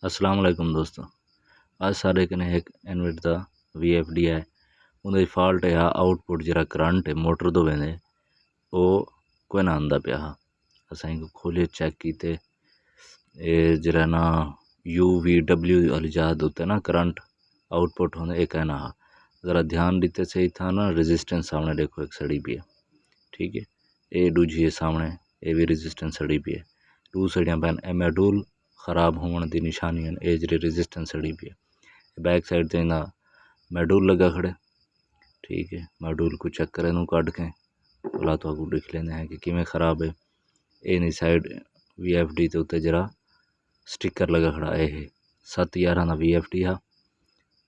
अस्सलाम वालेकुम दोस्तों। आज सारे कने एक इन्वर्टर दा VFD है। उंदी फॉल्ट है आउटपुट जरा करंट है मोटर दो वेंदे ओ कोई ना आंदा पिया। असां को खोलिए चेक कीते ए जरा ना UVW वाली जाद होते ना करंट आउटपुट होंदे एक है ना। ज़रा ध्यान दीते सही था ना रेजिस्टेंस सामने देखो एक सड़ी भी है। ठीक है ए दूजी है सामने ए भी रेजिस्टेंस सड़ी भी है। दू सड़ियां पैन ए मॉड्यूल खराब होने की निशानी है ए जरी रेजिस्टेंस सड़ी भी है। बैक साइड ते ना मॉड्यूल लगा खड़े। ठीक है मॉड्यूल को चेक करें नू कट के भला तो आपको देख लेंगे हैं कि किमें खराब है। ए नी साइड VFD ते उत्ते जरा स्टिकर लगा खड़ा है 711 का VFD है।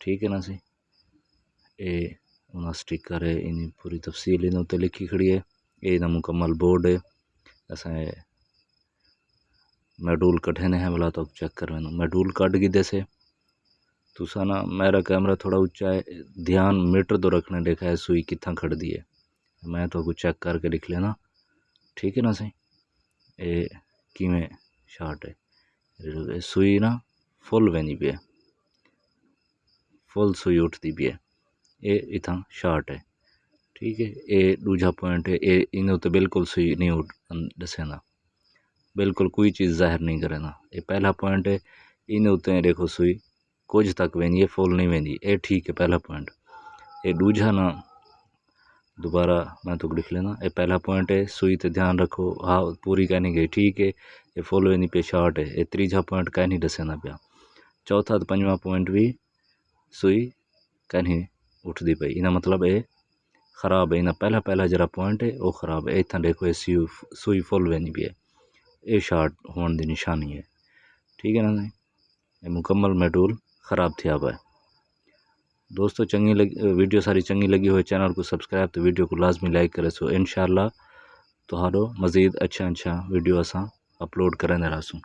ठीक है ना सी ए उना स्टिकर है इन पूरी तफसील इन उत्ते लिखी खड़ी है। ए ना मुकम्मल बोर्ड है। असा मॉड्यूल कढ़ने हैं भला तो चेक कर मॉड्यूल कट गई से तुसा ना मेरा कैमरा थोड़ा ऊंचा है ध्यान मीटर तो रखने देखा है सुई कितना खड़ दी है मैं तो कुछ चेक करके लिख लेना। ठीक है ना सही ए किमें शार्ट है सुई ना फुल वेंदी भी है फुल सुई उठती भी है ए इतना शार्ट है। ठीक है ए दूजा पॉइंट है ए इन उत्ते बिल्कुल सुई नहीं उठ दसेना बिल्कुल कोई चीज़ जाहिर नहीं करेना। ये पहला पॉइंट है इन उत्ते देखो सुई कुछ तक वेंदी है फुल नहीं वेंदी ए ठीक है पहला पॉइंट। ये दूजा ना दोबारा मैं तो लिख लेना ये पहला पॉइंट है सुई ते ध्यान रखो हाँ पूरी कह नहीं गई ठीक है ये फुल वेंदी पे शार्ट है। ये तीजा पॉइंट कह नहीं दसेना पिया। चौथा तो पंजवा पॉइंट भी सुई कह नहीं उठती पई इना मतलब ये खराब है। इना पहला पहला जरा पॉइंट है वो खराब है। इतना देखो ये सुई फुल वेंदी भी है ये शार्ट होने की निशानी है। ठीक है ना ये मुकम्मल मॉड्यूल ख़राब थे अब है। दोस्तों चंगी वीडियो सारी चंगी लगी हो चैनल को सब्सक्राइब तो वीडियो को लाजमी लाइक करे सो इंशाअल्लाह तो मज़ीद अच्छा वीडियो असा अपलोड करें रसूँ।